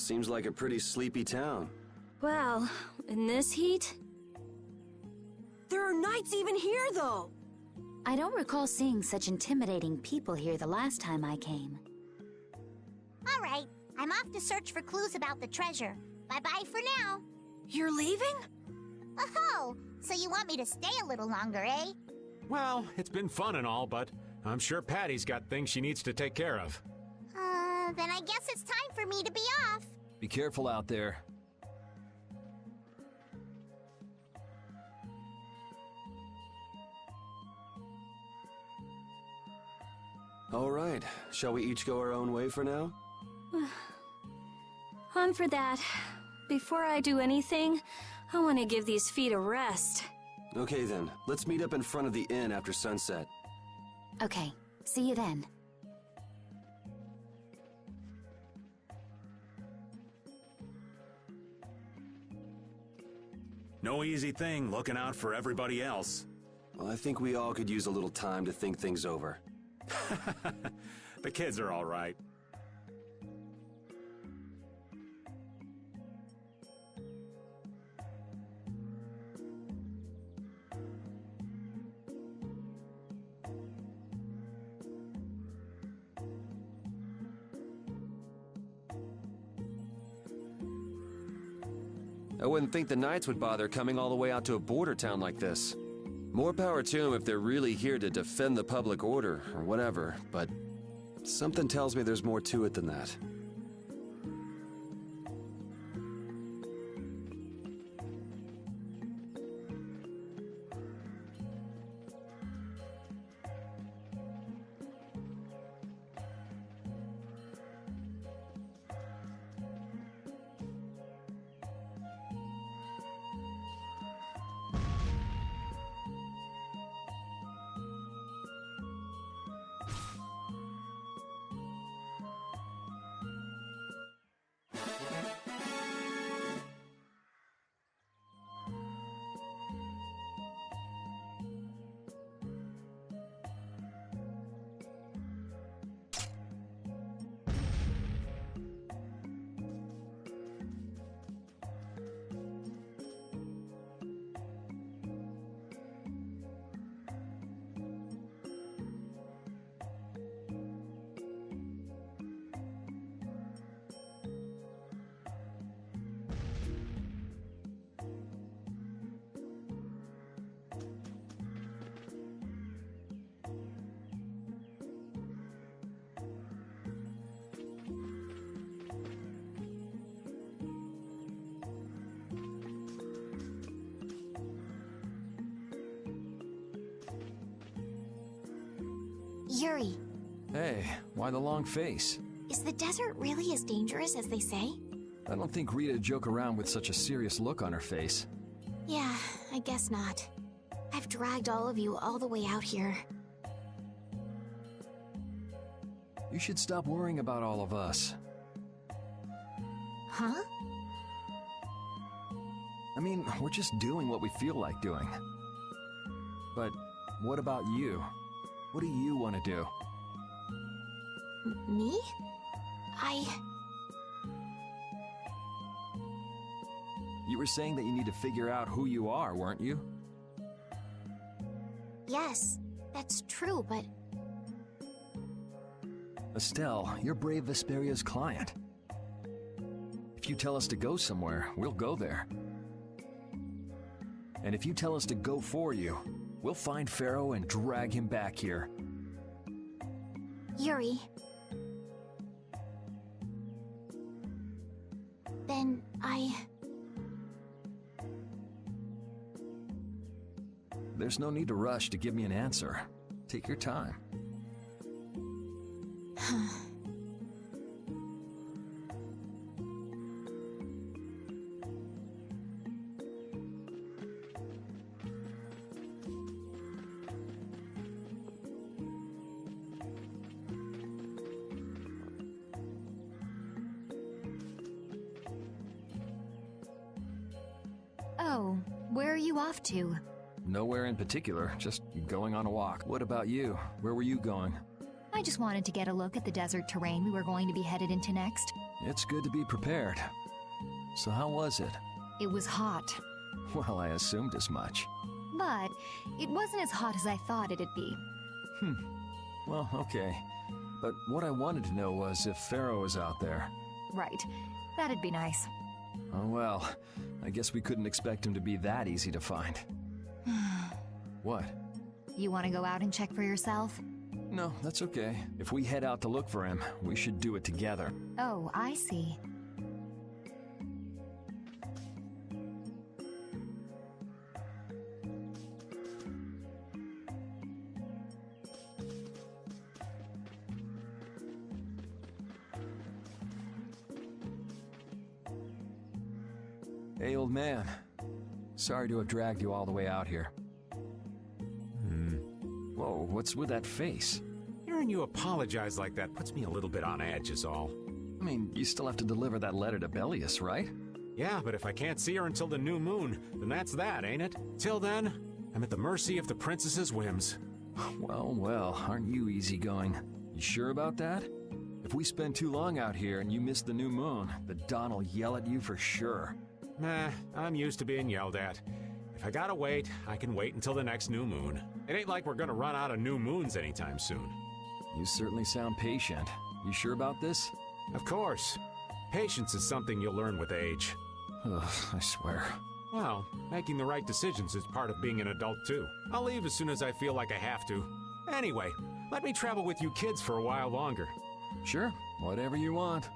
Seems like a pretty sleepy town. Well, in this heat? There are knights even here, though! I don't recall seeing such intimidating people here the last time I came. All right, I'm off to search for clues about the treasure. Bye-bye for now. You're leaving? Oh, so you want me to stay a little longer, eh? Well, it's been fun and all, but I'm sure Patty's got things she needs to take care of. Then I guess it's time for me to be off. Be careful out there. All right, shall we each go our own way for now? I'm for that. Before I do anything, I want to give these feet a rest. Okay then, let's meet up in front of the inn after sunset. Okay, see you then. No easy thing looking out for everybody else. Well, I think we all could use a little time to think things over. The kids are all right. I wouldn't think the Knights would bother coming all the way out to a border town like this. More power to them if they're really here to defend the public order, or whatever, but something tells me there's more to it than that. Yuri, Hey, why the long face? is the desert really as dangerous as they say? I don't think Rita joke around with such a serious look on her face. Yeah, I guess not. I've dragged all of you all the way out here. You should stop worrying about all of us. Huh? I mean, we're just doing what we feel like doing. But what about you? What do you want to do? Me? You were saying that you need to figure out who you are, weren't you? Yes, that's true, but Estelle, you're Brave Vesperia's client. If you tell us to go somewhere, we'll go there. And if you tell us to go for you, we'll find Pharaoh and drag him back here. Yuri. Then There's no need to rush to give me an answer. Take your time. Oh, where are you off to? Nowhere in particular, just going on a walk. What about you? Where were you going? I just wanted to get a look at the desert terrain we were going to be headed into next. It's good to be prepared. So how was it? It was hot. Well, I assumed as much. But it wasn't as hot as I thought it'd be. Well, okay. But what I wanted to know was if Pharaoh was out there. Right. That'd be nice. Oh well, I guess we couldn't expect him to be that easy to find. What? You want to go out and check for yourself? No, that's okay. If we head out to look for him, we should do it together. Oh, I see. Hey, old man. Sorry to have dragged you all the way out here. Whoa, what's with that face? Hearing you apologize like that puts me a little bit on edge is all. I mean, you still have to deliver that letter to Bellius, right? Yeah, but if I can't see her until the new moon, then that's that, ain't it? Till then, I'm at the mercy of the princess's whims. Well, well, aren't you easygoing? You sure about that? If we spend too long out here and you miss the new moon, the Don will yell at you for sure. Nah, I'm used to being yelled at. If I gotta wait, I can wait until the next new moon. It ain't like we're gonna run out of new moons anytime soon. You certainly sound patient. You sure about this? Of course. Patience is something you'll learn with age. Ugh, I swear. Well, making the right decisions is part of being an adult too. I'll leave as soon as I feel like I have to. Anyway, let me travel with you kids for a while longer. Sure, whatever you want.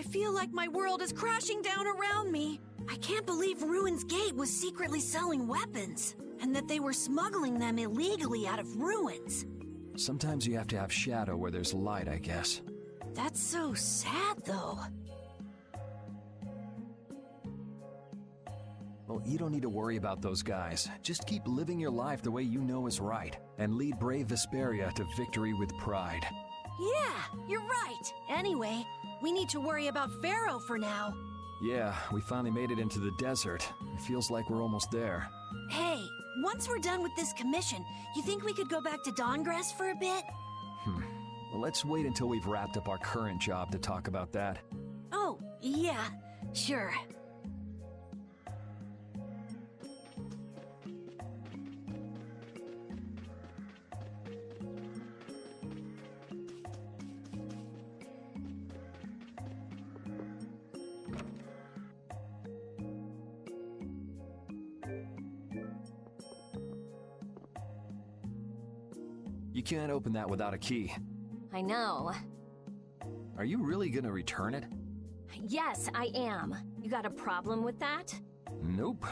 feel like my world is crashing down around me. I can't believe Ruin's Gate was secretly selling weapons, and that they were smuggling them illegally out of ruins. Sometimes you have to have shadow where there's light, I guess. That's so sad, though. Well, you don't need to worry about those guys. Just keep living your life the way you know is right, and lead brave Vesperia to victory with pride. Yeah, you're right. Anyway, we need to worry about Pharaoh for now. Yeah, we finally made it into the desert. It feels like we're almost there. Hey, once we're done with this commission, you think we could go back to Dawngrass for a bit? Well, let's wait until we've wrapped up our current job to talk about that. Oh, yeah, sure. You can't open that without a key. I know. Are you really gonna return it? Yes, I am. You got a problem with that? Nope.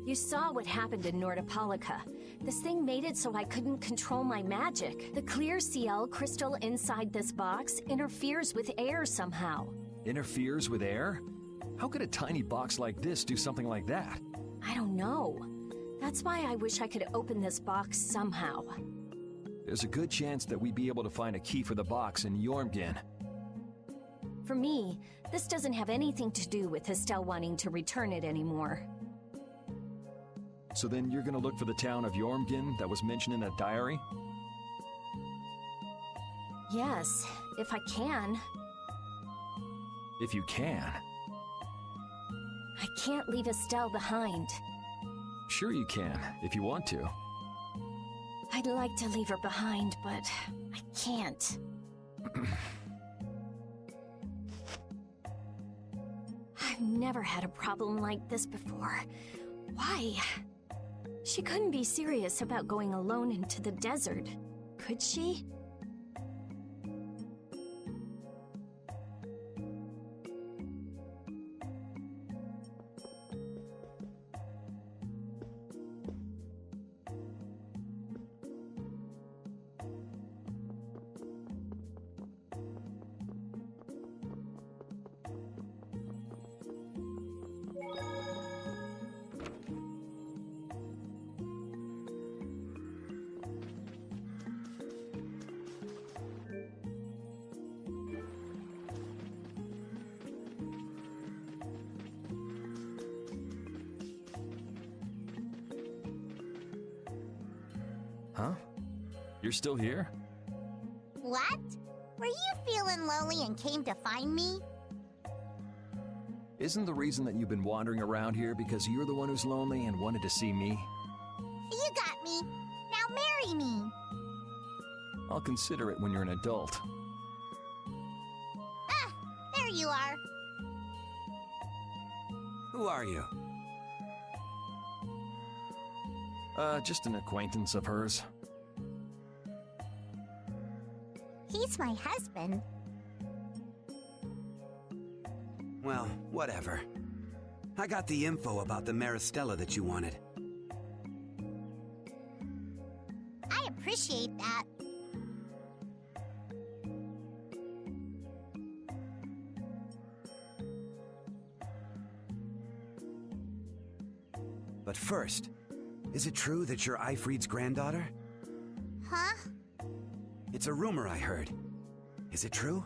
You saw what happened in Nordopolica. This thing made it so I couldn't control my magic. The clear CL crystal inside this box interferes with air somehow. Interferes with air? How could a tiny box like this do something like that? I don't know. That's why I wish I could open this box somehow. There's a good chance that we'd be able to find a key for the box in Jormungand. For me, this doesn't have anything to do with Estelle wanting to return it anymore. So then you're gonna look for the town of Jormungand that was mentioned in that diary? Yes, if I can. If you can. I can't leave Estelle behind. Sure you can, if you want to. I'd like to leave her behind, but I can't. I've never had a problem like this before. Why? She couldn't be serious about going alone into the desert, could she? Huh? You're still here? What? Were you feeling lonely and came to find me? Isn't the reason that you've been wandering around here because you're the one who's lonely and wanted to see me? You got me. Now marry me. I'll consider it when you're an adult. Ah, there you are. Who are you? Just an acquaintance of hers. He's my husband. Well, whatever. I got the info about the Maristella that you wanted. I appreciate that. But first, is it true that you're Eifried's granddaughter? Huh? It's a rumor I heard. Is it true?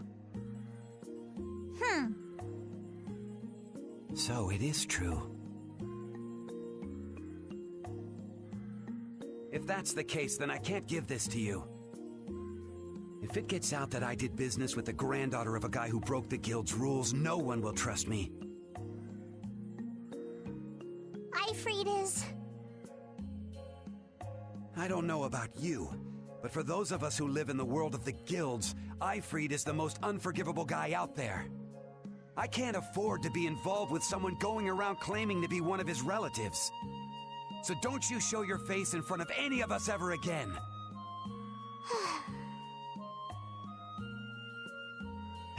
So it is true. If that's the case, then I can't give this to you. If it gets out that I did business with the granddaughter of a guy who broke the guild's rules, no one will trust me. Eifried is... I don't know about you, but for those of us who live in the world of the guilds, Eifried is the most unforgivable guy out there. I can't afford to be involved with someone going around claiming to be one of his relatives. So don't you show your face in front of any of us ever again.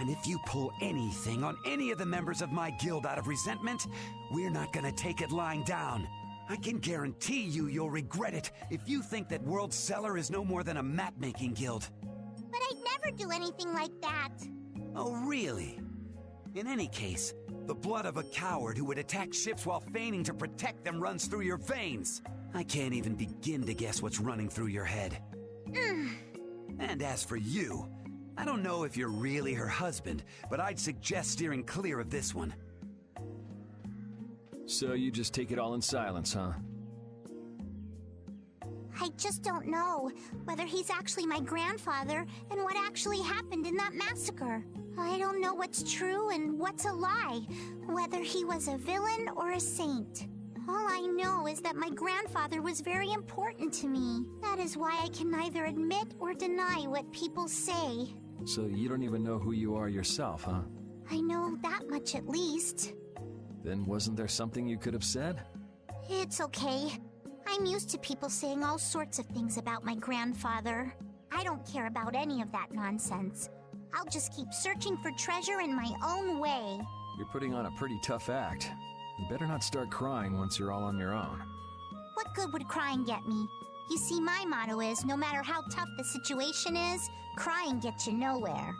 And if you pull anything on any of the members of my guild out of resentment, we're not gonna take it lying down. I can guarantee you'll regret it if you think that World Cellar is no more than a map-making guild. But I'd never do anything like that. Oh, really? In any case, the blood of a coward who would attack ships while feigning to protect them runs through your veins. I can't even begin to guess what's running through your head. And as for you, I don't know if you're really her husband, but I'd suggest steering clear of this one. So you just take it all in silence, huh? I just don't know whether he's actually my grandfather and what actually happened in that massacre. I don't know what's true and what's a lie, whether he was a villain or a saint. All I know is that my grandfather was very important to me. That is why I can neither admit or deny what people say. So you don't even know who you are yourself, huh? I know that much at least. Then wasn't there something you could have said? It's okay. I'm used to people saying all sorts of things about my grandfather. I don't care about any of that nonsense. I'll just keep searching for treasure in my own way. You're putting on a pretty tough act. You better not start crying once you're all on your own. What good would crying get me? You see, my motto is, no matter how tough the situation is, crying gets you nowhere.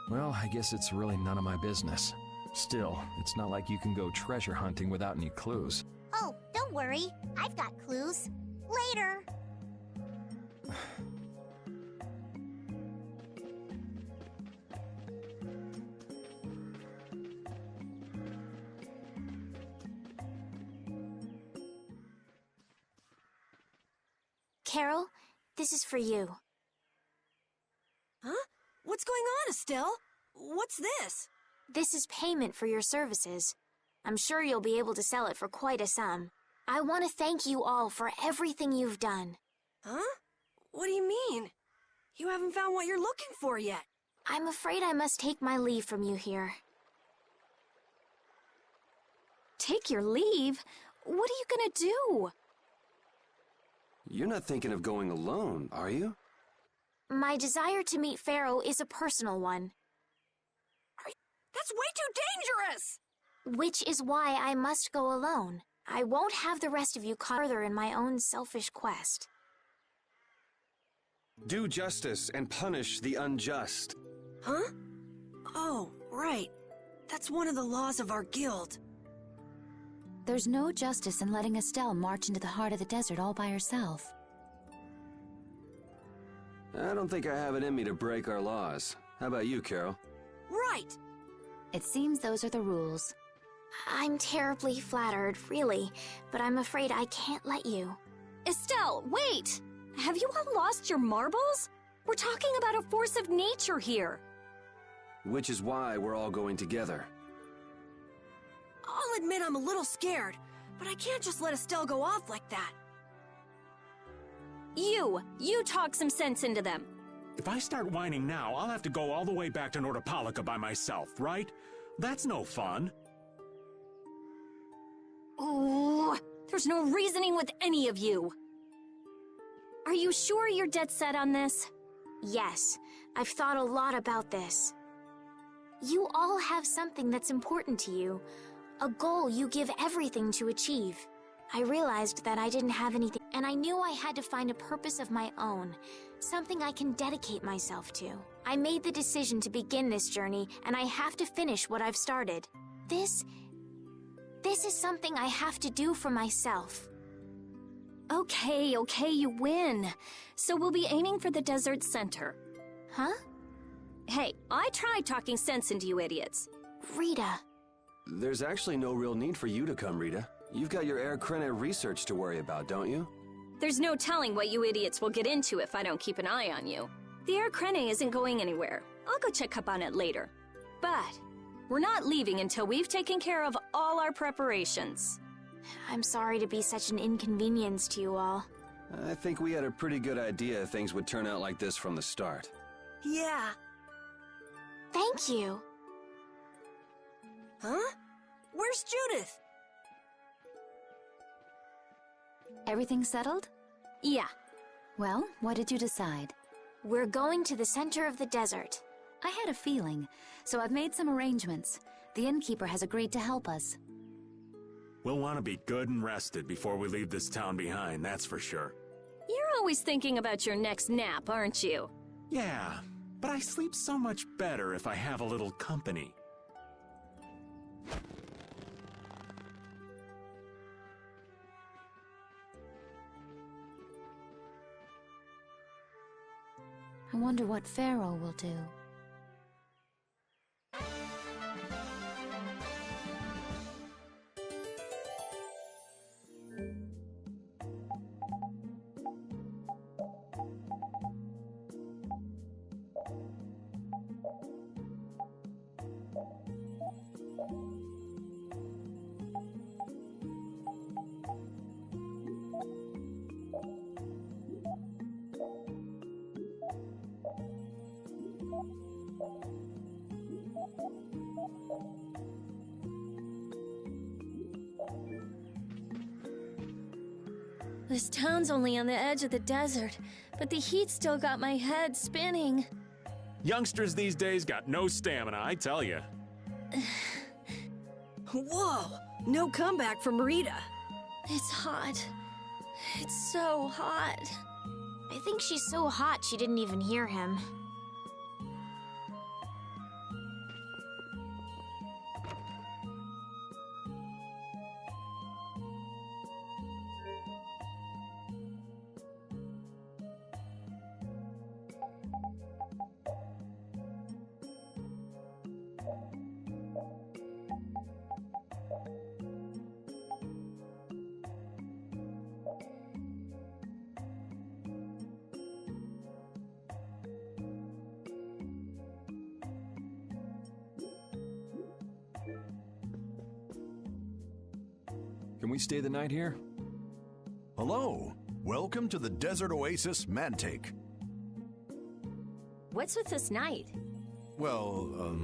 Well, I guess it's really none of my business. Still, it's not like you can go treasure hunting without any clues. Oh, don't worry. I've got clues. Later. Carol, this is for you. Huh? What's going on, Estelle? What's this? This is payment for your services. I'm sure you'll be able to sell it for quite a sum. I want to thank you all for everything you've done. Huh? What do you mean? You haven't found what you're looking for yet. I'm afraid I must take my leave from you here. Take your leave? What are you gonna do? You're not thinking of going alone, are you? My desire to meet Pharaoh is a personal one. That's way too dangerous! Which is why I must go alone. I won't have the rest of you caught further in my own selfish quest. Do justice and punish the unjust. Huh? Oh, right. That's one of the laws of our guild. There's no justice in letting Estelle march into the heart of the desert all by herself. I don't think I have it in me to break our laws. How about you, Carol? Right! It seems those are the rules. I'm terribly flattered, really, but I'm afraid I can't let you. Estelle, wait! Have you all lost your marbles? We're talking about a force of nature here. Which is why we're all going together. I'll admit I'm a little scared, but I can't just let Estelle go off like that. You talk some sense into them. If I start whining now, I'll have to go all the way back to Nordopolica by myself, right? That's no fun. Ooh, there's no reasoning with any of you. Are you sure you're dead set on this? Yes, I've thought a lot about this. You all have something that's important to you, a goal you give everything to achieve. I realized that I didn't have anything, and I knew I had to find a purpose of my own, something I can dedicate myself to. I made the decision to begin this journey, and I have to finish what I've started. This is something I have to do for myself. Okay, you win. So we'll be aiming for the desert center. Huh? Hey, I tried talking sense into you idiots. Rita. There's actually no real need for you to come, Rita. You've got your Air Krene research to worry about, don't you? There's no telling what you idiots will get into if I don't keep an eye on you. The Air Krene isn't going anywhere. I'll go check up on it later. But we're not leaving until we've taken care of all our preparations. I'm sorry to be such an inconvenience to you all. I think we had a pretty good idea things would turn out like this from the start. Yeah. Thank you. Huh? Where's Judith? Everything settled? Yeah. Well, what did you decide? We're going to the center of the desert. I had a feeling, so I've made some arrangements. The innkeeper has agreed to help us. We'll want to be good and rested before we leave this town behind, that's for sure. You're always thinking about your next nap, aren't you? Yeah, but I sleep so much better if I have a little company. I wonder what Pharaoh will do. This town's only on the edge of the desert, but the heat still got my head spinning. Youngsters these days got no stamina, I tell you. Whoa! No comeback from Rita. It's hot. It's so hot. I think she's so hot she didn't even hear him. Can we stay the night here? Hello. Welcome to the Desert Oasis Mantake. What's with this night? Well,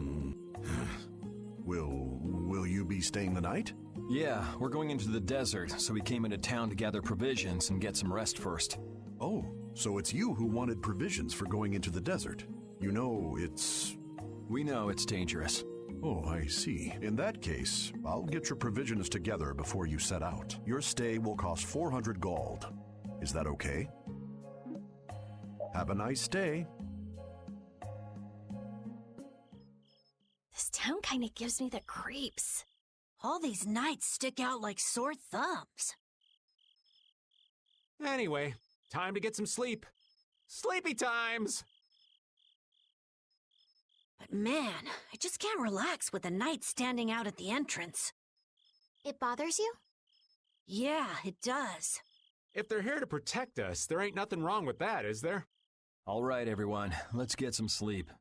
will you be staying the night? Yeah, we're going into the desert, so we came into town to gather provisions and get some rest first. Oh, so it's you who wanted provisions for going into the desert. You know, it's... We know it's dangerous. Oh, I see. In that case, I'll get your provisions together before you set out. Your stay will cost 400 gold. Is that okay? Have a nice day. This town kind of gives me the creeps. All these nights stick out like sore thumbs. Anyway, time to get some sleep. Sleepy times! But man, I just can't relax with the knight standing out at the entrance. It bothers you? Yeah, it does. If they're here to protect us, there ain't nothing wrong with that, is there? All right, everyone, let's get some sleep.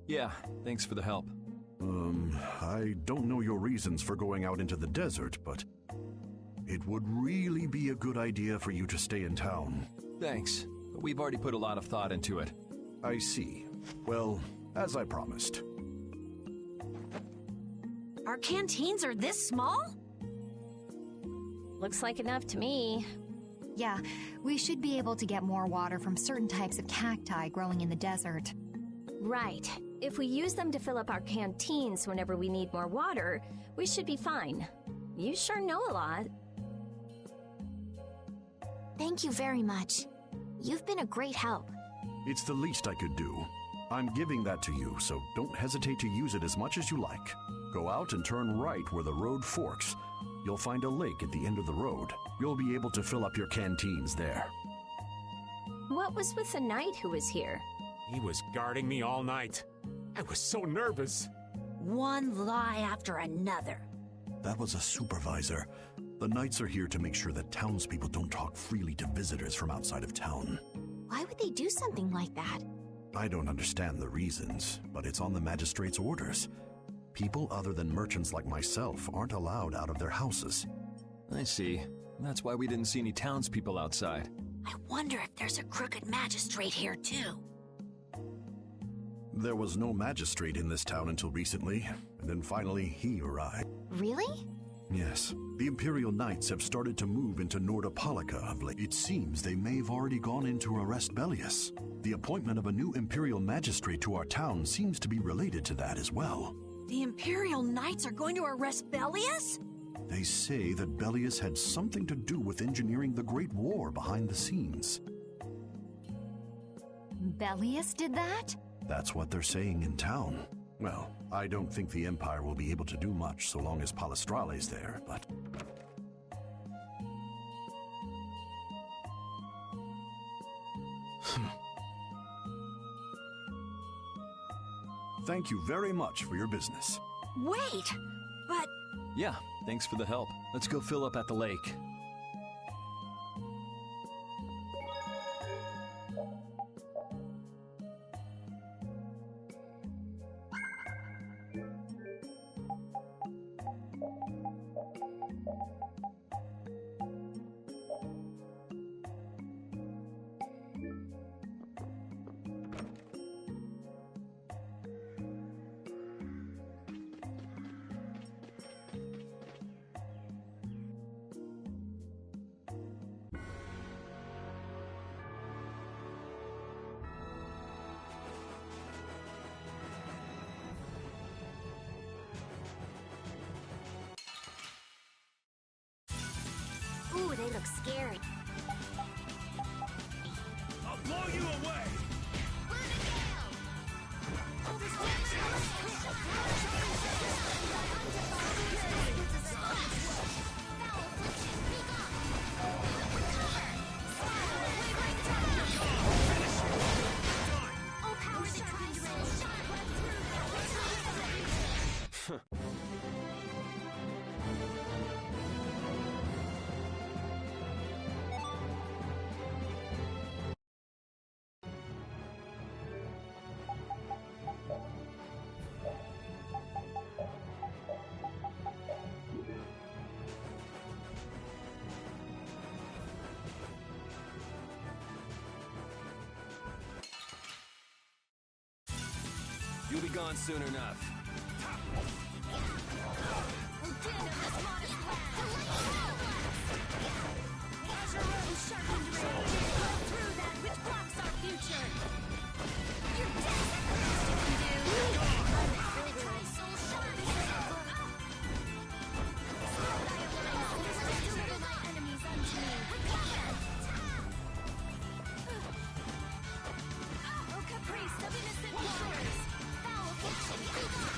Yeah, thanks for the help. I don't know your reasons for going out into the desert, but it would really be a good idea for you to stay in town. Thanks, but we've already put a lot of thought into it. I see. Well, as I promised. Our canteens are this small? Looks like enough to me. Yeah, we should be able to get more water from certain types of cacti growing in the desert. Right. If we use them to fill up our canteens whenever we need more water, we should be fine. You sure know a lot. Thank you very much. You've been a great help. It's the least I could do. I'm giving that to you, so don't hesitate to use it as much as you like. Go out and turn right where the road forks. You'll find a lake at the end of the road. You'll be able to fill up your canteens there. What was with the knight who was here? He was guarding me all night. I was so nervous. One lie after another. That was a supervisor. The knights are here to make sure that townspeople don't talk freely to visitors from outside of town. Why would they do something like that? I don't understand the reasons, but it's on the magistrate's orders. People other than merchants like myself aren't allowed out of their houses. I see. That's why we didn't see any townspeople outside. I wonder if there's a crooked magistrate here, too. There was no magistrate in this town until recently. and then finally he arrived. Really? Yes. The Imperial Knights have started to move into Nordopolica of late. It seems they may have already gone in to arrest Bellius. The appointment of a new Imperial Magistrate to our town seems to be related to that as well. The Imperial Knights are going to arrest Bellius? They say that Bellius had something to do with engineering the Great War behind the scenes. Bellius did that? That's what they're saying in town. Well, I don't think the Empire will be able to do much so long as Palestrale's there, but... Thank you very much for your business. Wait, but... Yeah, thanks for the help. Let's go fill up at the lake. Ooh, they look scary. I'll blow you away! You'll be gone soon enough. Caprice of innocent waters! Foul fiction!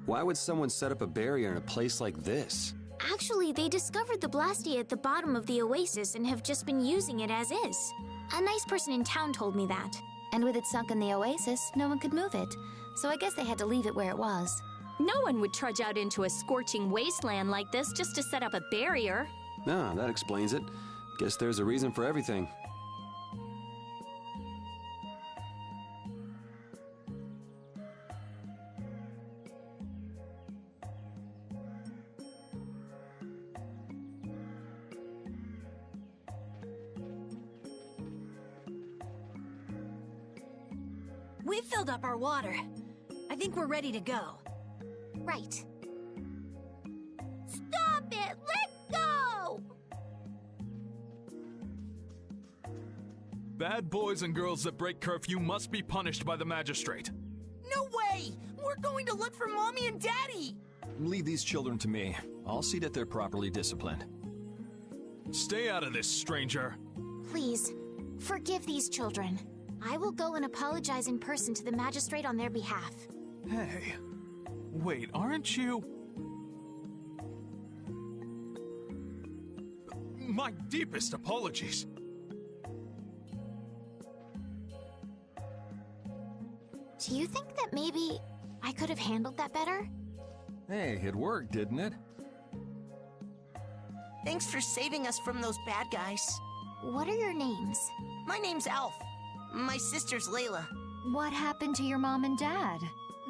Why would someone set up a barrier in a place like this? Actually, they discovered the blasty at the bottom of the oasis and have just been using it as is. A nice person in town told me that. And with it sunk in the oasis, no one could move it. So I guess they had to leave it where it was. No one would trudge out into a scorching wasteland like this just to set up a barrier. Ah, that explains it. Guess there's a reason for everything. We've filled up our water. I think we're ready to go. Right. Stop it! Let go! Bad boys and girls that break curfew must be punished by the magistrate. No way! We're going to look for Mommy and Daddy! Leave these children to me. I'll see that they're properly disciplined. Stay out of this, stranger. Please, forgive these children. I will go and apologize in person to the magistrate on their behalf. Hey, wait, aren't you? My deepest apologies. Do you think that maybe I could have handled that better? Hey, it worked, didn't it? Thanks for saving us from those bad guys. What are your names? My name's Alf. My sister's Layla. What happened to your mom and dad?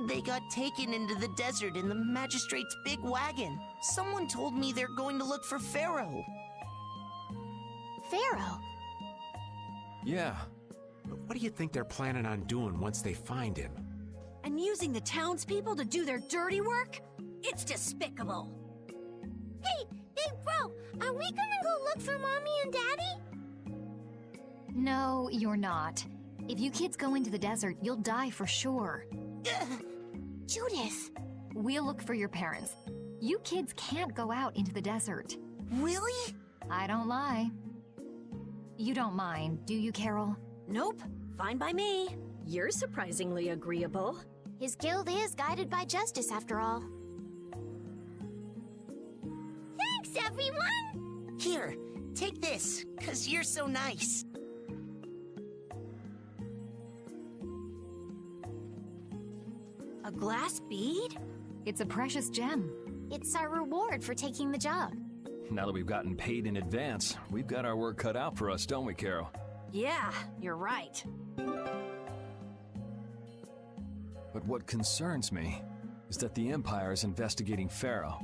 They got taken into the desert in the magistrate's big wagon. Someone told me they're going to look for Pharaoh. Pharaoh? Yeah. But what do you think they're planning on doing once they find him? And using the townspeople to do their dirty work? It's despicable. Hey, Big Bro, are we gonna go look for Mommy and Daddy? No, you're not. If you kids go into the desert, you'll die for sure. Judith! We'll look for your parents. You kids can't go out into the desert. Really? I don't lie. You don't mind, do you, Carol? Nope. Fine by me. You're surprisingly agreeable. His guild is guided by justice, after all. Thanks, everyone! Here, take this, 'cause you're so nice. A glass bead? It's a precious gem. It's our reward for taking the job. Now that we've gotten paid in advance, we've got our work cut out for us, don't we, Carol? Yeah, you're right. But what concerns me is that the Empire is investigating Pharaoh.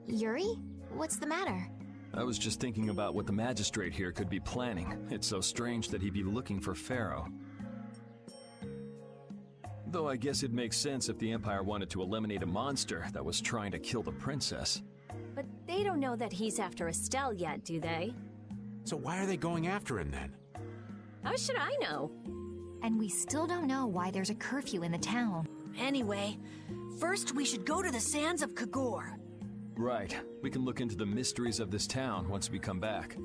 Yuri? What's the matter? I was just thinking about what the magistrate here could be planning. It's so strange that he'd be looking for Pharaoh. Though I guess it makes sense if the Empire wanted to eliminate a monster that was trying to kill the princess. But they don't know that he's after Estelle yet, do they? So why are they going after him then? How should I know? And we still don't know why there's a curfew in the town. Anyway, first we should go to the sands of Kagor. Right. We can look into the mysteries of this town once we come back.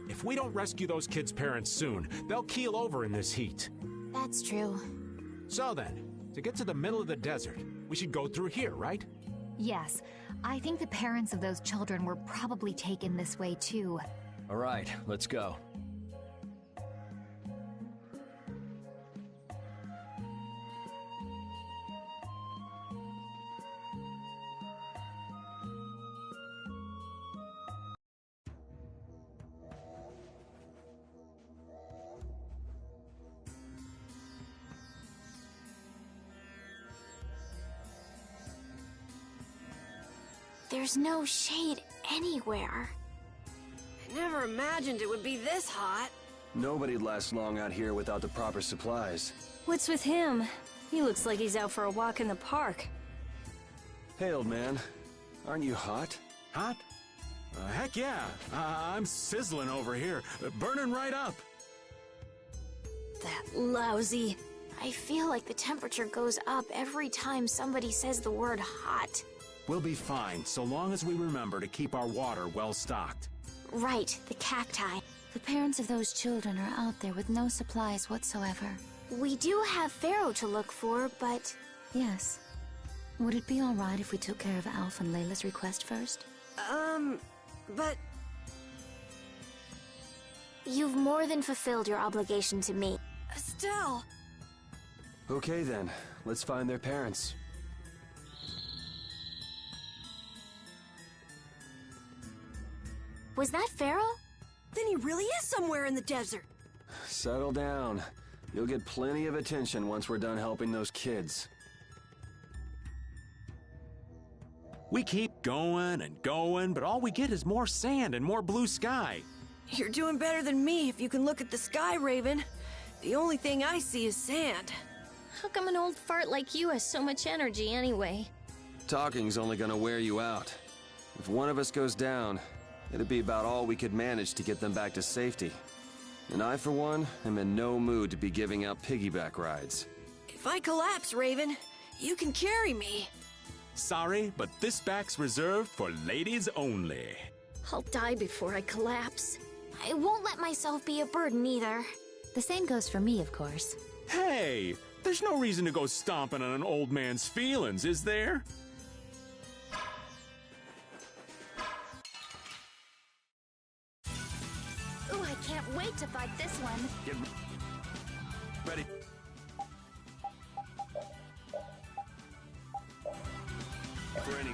If we don't rescue those kids' parents soon, they'll keel over in this heat. That's true. So then, to get to the middle of the desert, we should go through here, right? Yes, I think the parents of those children were probably taken this way too. All right, let's go. There's no shade anywhere. I never imagined it would be this hot. Nobody'd last long out here without the proper supplies. What's with him? He looks like he's out for a walk in the park. Hey, old man. Aren't you hot? Hot? Heck yeah. I'm sizzling over here. Burning right up. That lousy. I feel like the temperature goes up every time somebody says the word hot. We'll be fine, so long as we remember to keep our water well stocked. Right, the cacti. The parents of those children are out there with no supplies whatsoever. We do have Pharaoh to look for, but... Yes. Would it be all right if we took care of Alf and Layla's request first? But... You've more than fulfilled your obligation to me. Estelle! Okay then, let's find their parents. Was that Pharaoh? Then he really is somewhere in the desert. Settle down. You'll get plenty of attention once we're done helping those kids. We keep going and going, but all we get is more sand and more blue sky. You're doing better than me if you can look at the sky, Raven. The only thing I see is sand. How come an old fart like you has so much energy anyway? Talking's only gonna wear you out. If one of us goes down, it'd be about all we could manage to get them back to safety. And I, for one, am in no mood to be giving out piggyback rides. If I collapse, Raven, you can carry me. Sorry, but this back's reserved for ladies only. I'll die before I collapse. I won't let myself be a burden either. The same goes for me, of course. Hey, there's no reason to go stomping on an old man's feelings, is there? Ooh, I can't wait to fight this one. Get ready. For any...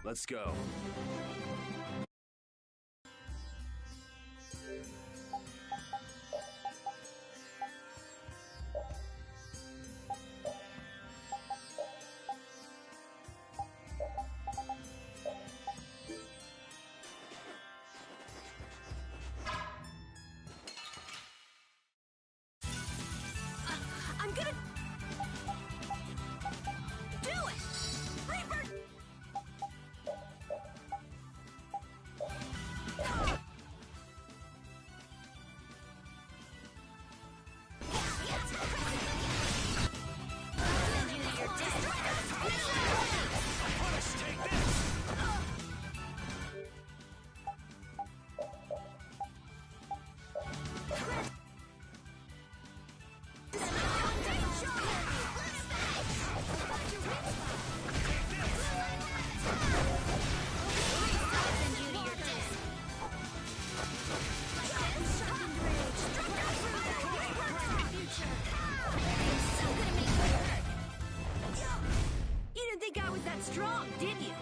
Let's go. I'm gonna... do it! Reaper! You didn't think I was that strong, did you?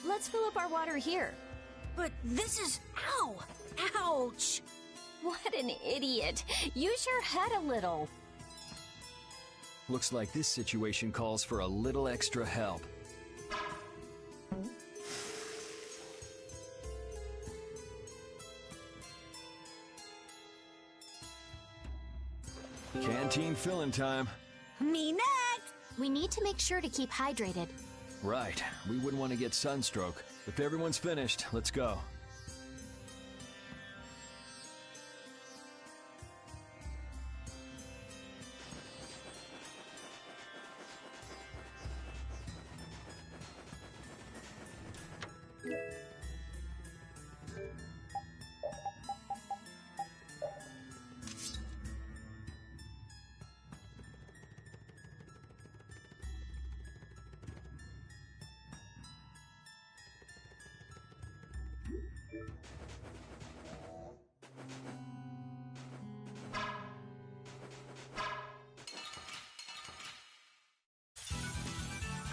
Let's fill up our water here. But this is... Ow! Ouch! What an idiot. Use your head a little. Looks like this situation calls for a little extra help. Canteen filling time. Me next! We need to make sure to keep hydrated. Right. We wouldn't want to get sunstroke. If everyone's finished, let's go.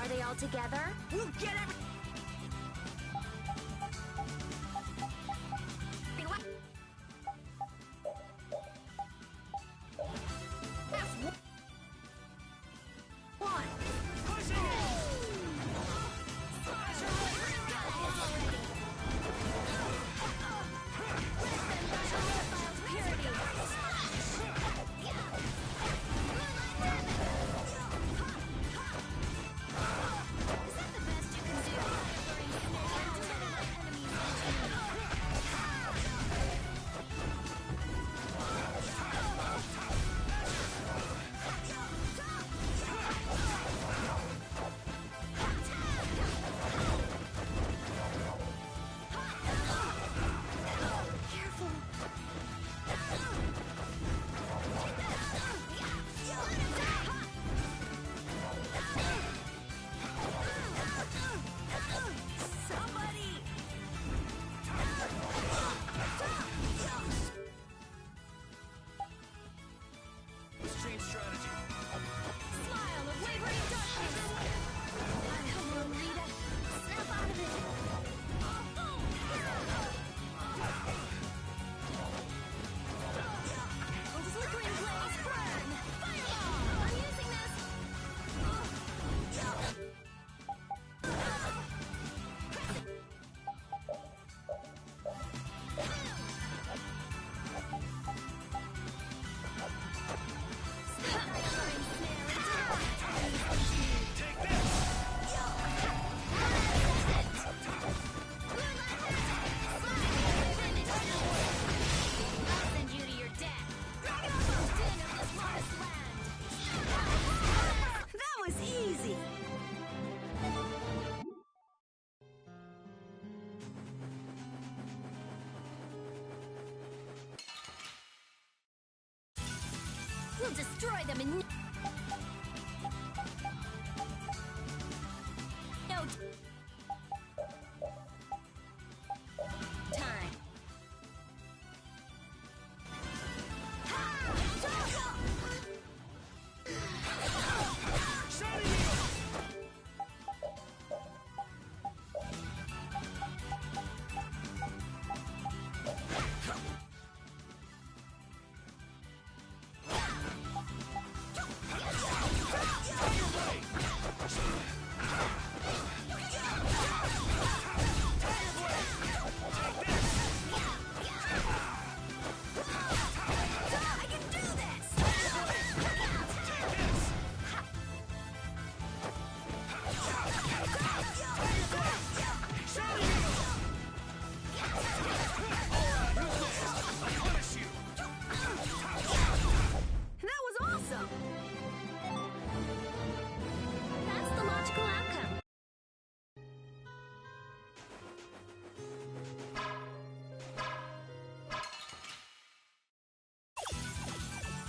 Are they all together? We'll get every... We'll destroy them in no time.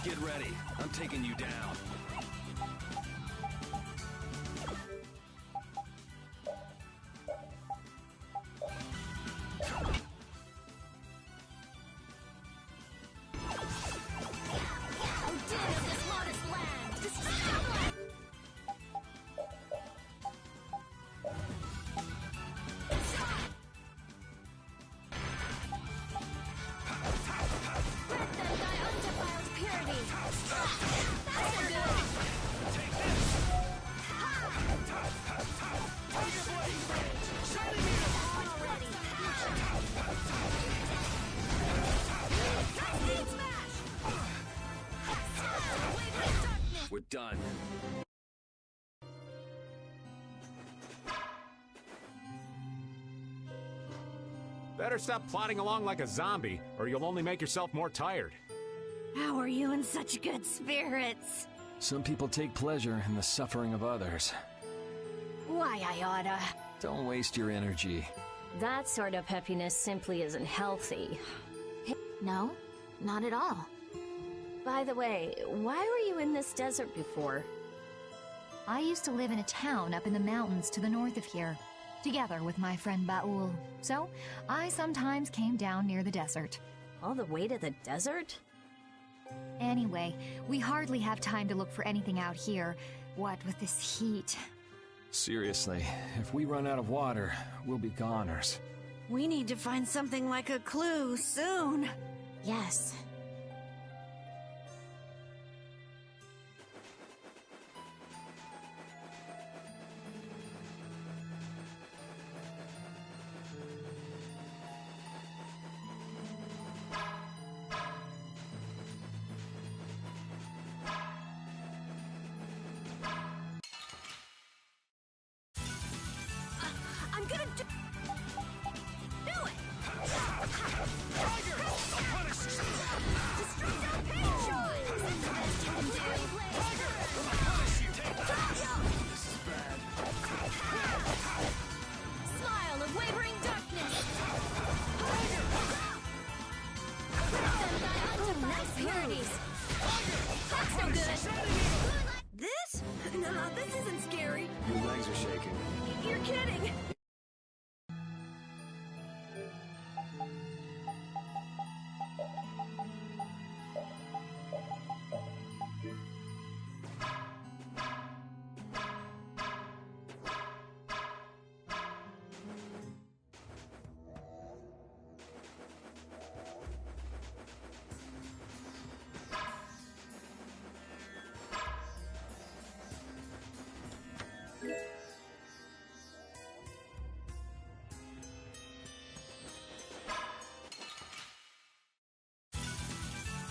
Get ready. I'm taking you down. We're done. Better stop plodding along like a zombie, or you'll only make yourself more tired. How are you in such good spirits? Some people take pleasure in the suffering of others. Why, I oughta. Don't waste your energy. That sort of peppiness simply isn't healthy. No, not at all. By the way, why were you in this desert before? I used to live in a town up in the mountains to the north of here, together with my friend Baul. So, I sometimes came down near the desert. All the way to the desert? Anyway, we hardly have time to look for anything out here. What with this heat? Seriously, if we run out of water, we'll be goners. We need to find something like a clue soon. Yes. I'm gonna do it! Smile of wavering darkness! Nice parodies! That's no good! This? No, this isn't scary. Your legs are shaking. You're kidding!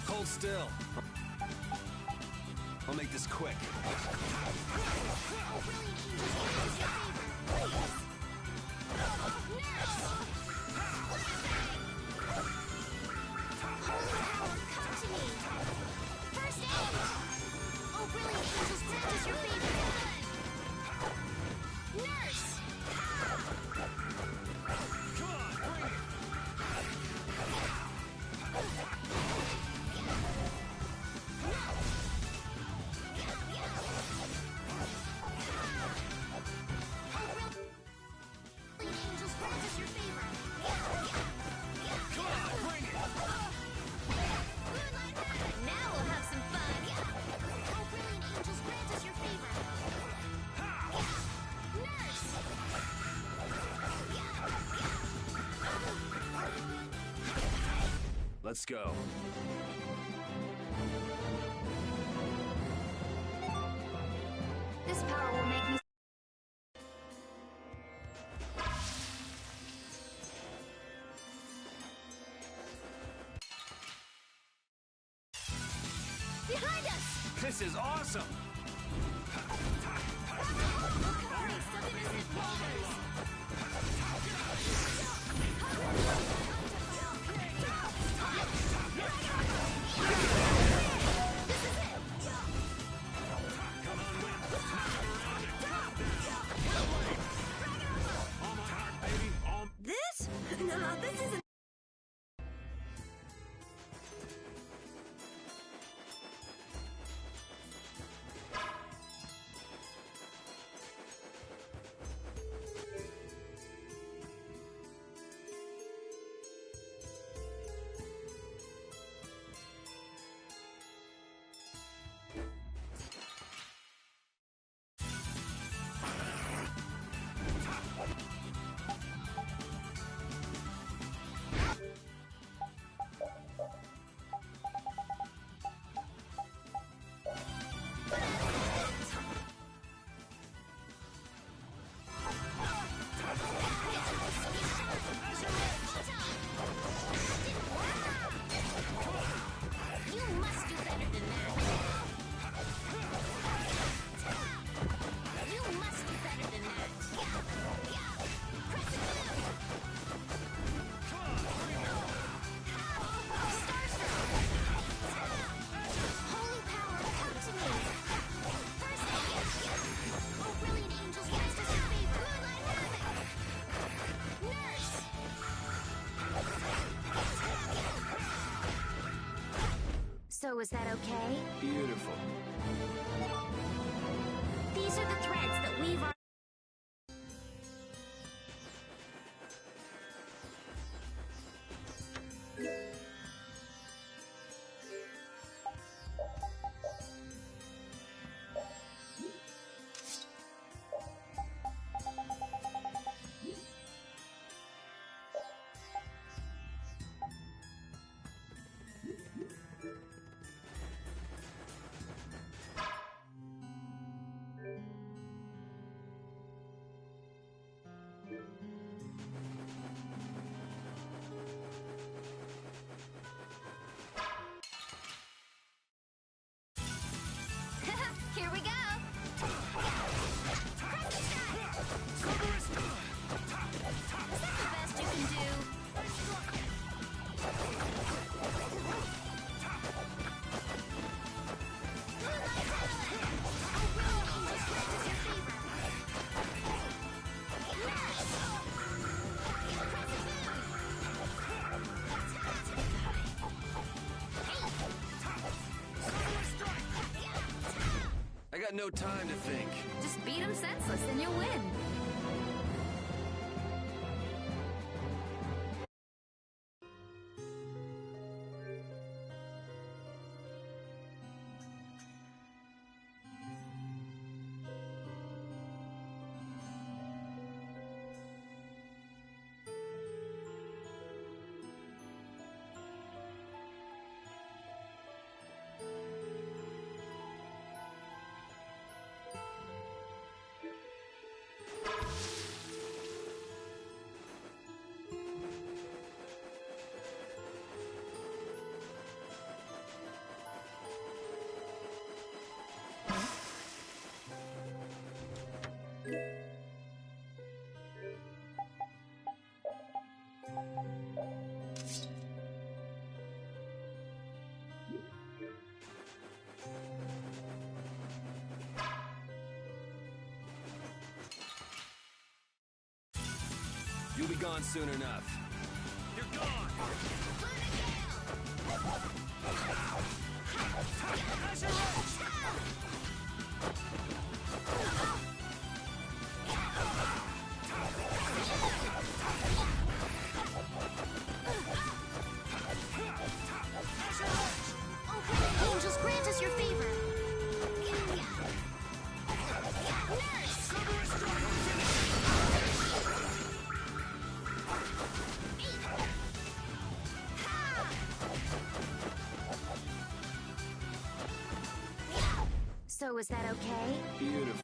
Hold still. I'll make this quick. Let's go. This power will make me... Behind us! This is awesome! This? No, this isn't... So is that okay? Beautiful. These are the threads that weave our... Here we go! Is that the best you can do? I got no time to think. Just beat him senseless and you'll win. You'll be gone soon enough. You're gone! Angels, grant us your favor. So is that okay? Beautiful.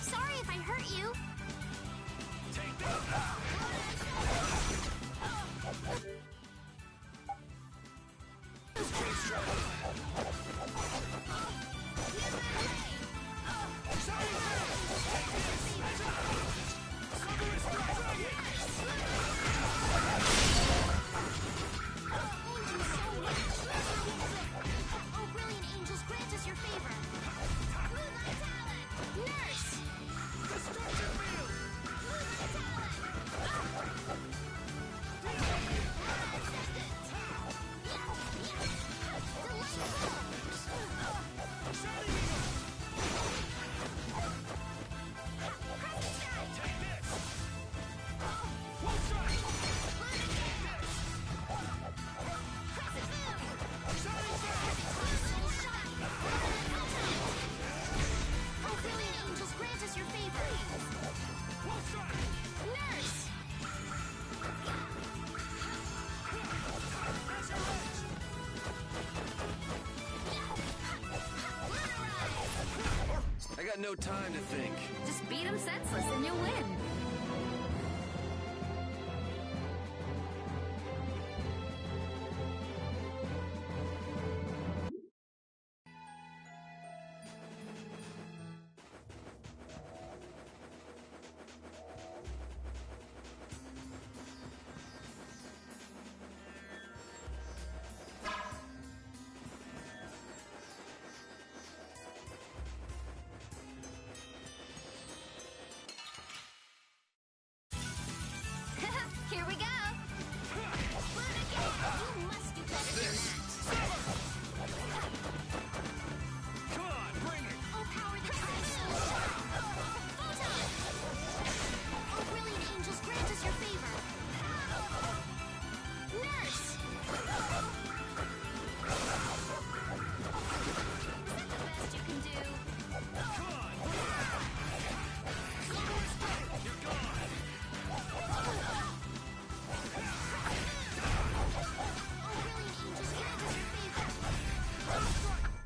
Sorry if I hurt you. Take that! Oh, brilliant angels, grant us your favor. Nurse! Destruction field! Oh, brilliant angels, grant us your favor. Nurse! I got no time to think. Just beat him senseless and you'll win.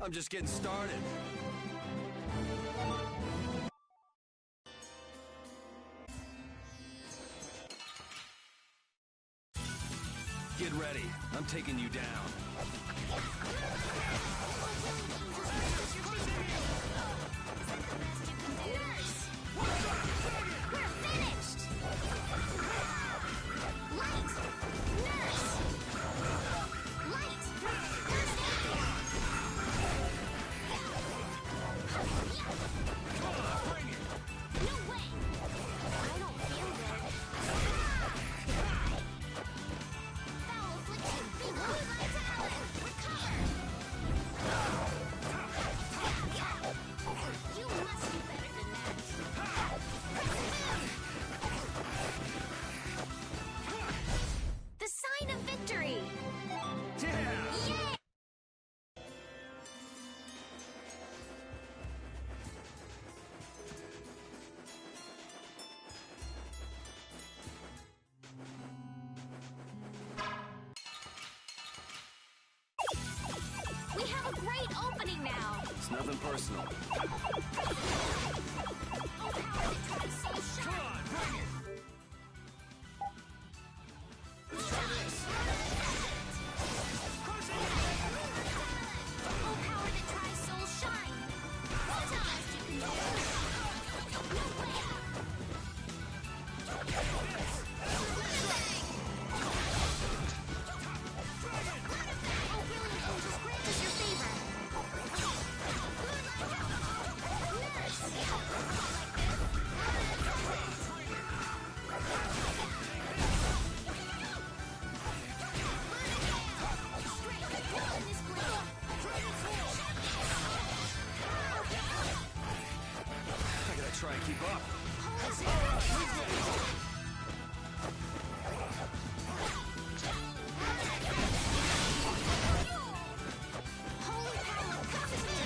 I'm just getting started. Get ready. I'm taking you down. We're finished! Light! Nurse! Light! No way! I don't feel good. Foul affliction! Be blue my talent! Recover! You must do better than that. The sign of victory! Yeah! Yay! We have a great opening now! It's nothing personal. Oh, power that tries so shine! Oh, power that tries soul shine! What's the best you can do? No way! Oh, brilliant angels, grant us your favor! I gotta try and keep up. Holy power, comes in!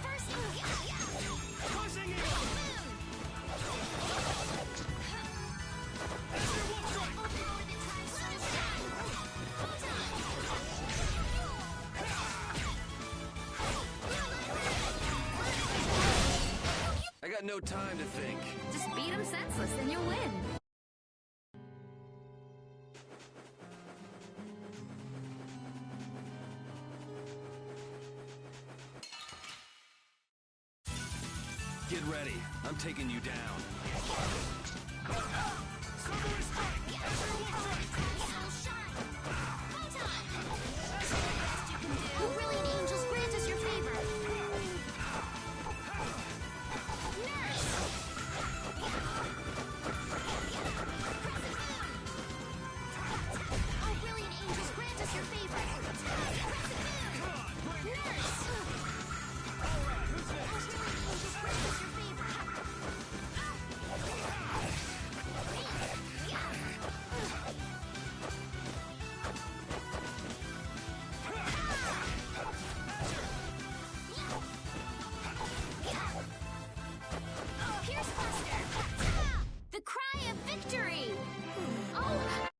First, I got no time to think. Just beat him senseless and you'll win. Get ready. I'm taking you down. Oh, brilliant angels, grant us your favor! Nurse! Oh, brilliant angels, grant us your favor! Nurse! Oh, brilliant angels, grant us your favor! Pierce Buster! The cry of victory! Oh!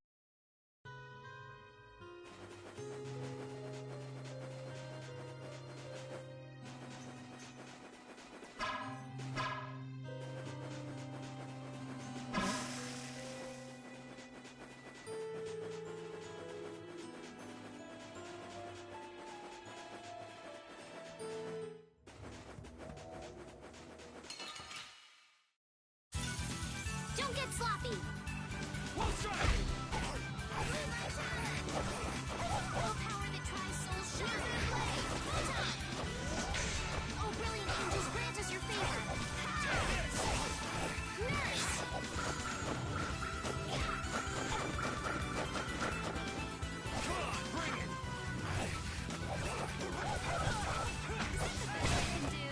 Don't get sloppy! We'll strike! All power that tries soul shine! Oh, brilliant angels, grant us your favor! Nurse! Come on, bring it! Can do.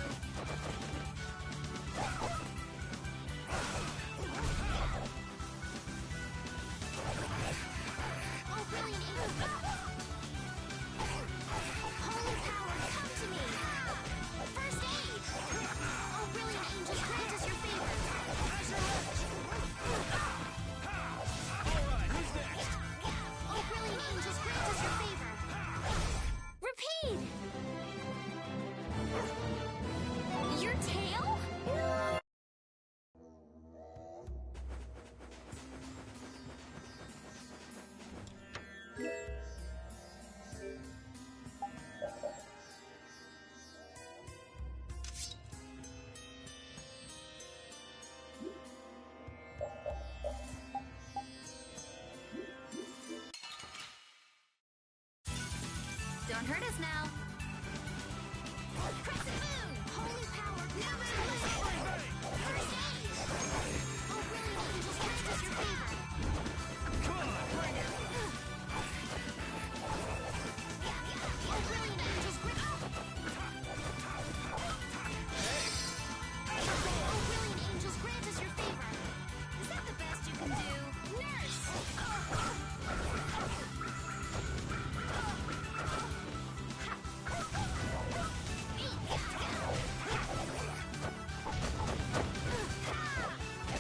Won't hurt us now. Crescent Moon! Holy power! First aid! Oh, brilliant angels, grant us your favor! Come on, bring it! Oh, brilliant angels, grant... Oh, brilliant angels, grant us your favor! Is that the best you can do? Nurse!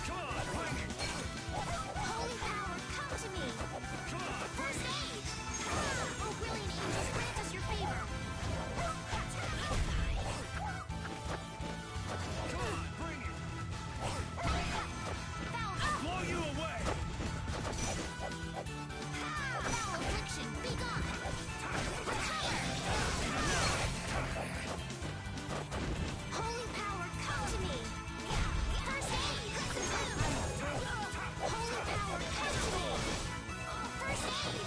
Come on, bring it! Holy power, come to me! Come on, First aid! Oh, brilliant angels, grant us your favor! Come on, bring it! Blow you away! Foul affliction, be gone! Recover! Holy power, come to me! First aid! Holy power, come to me! First aid!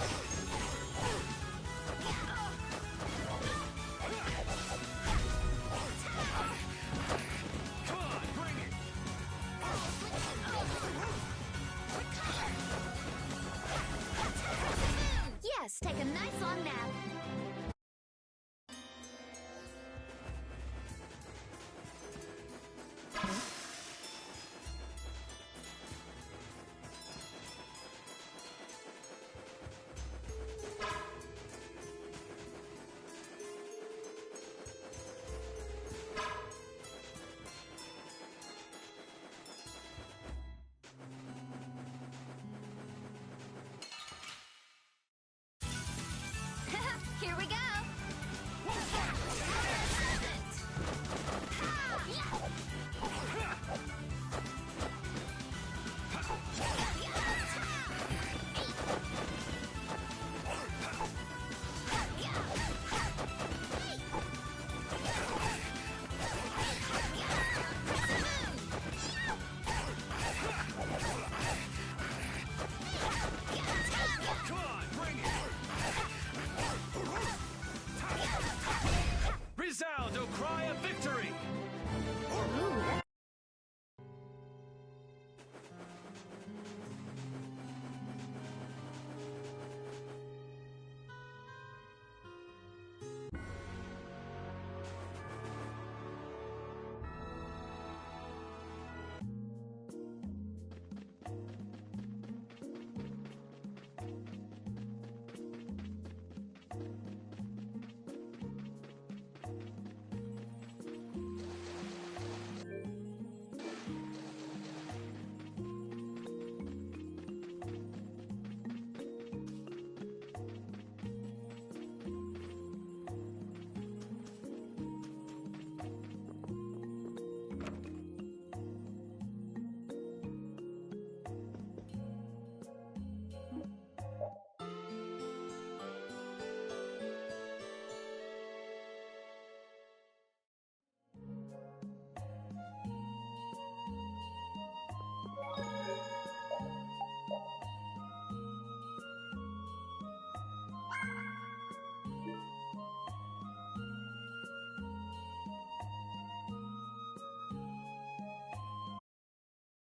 Come on, bring it! Yes, take a nice long nap.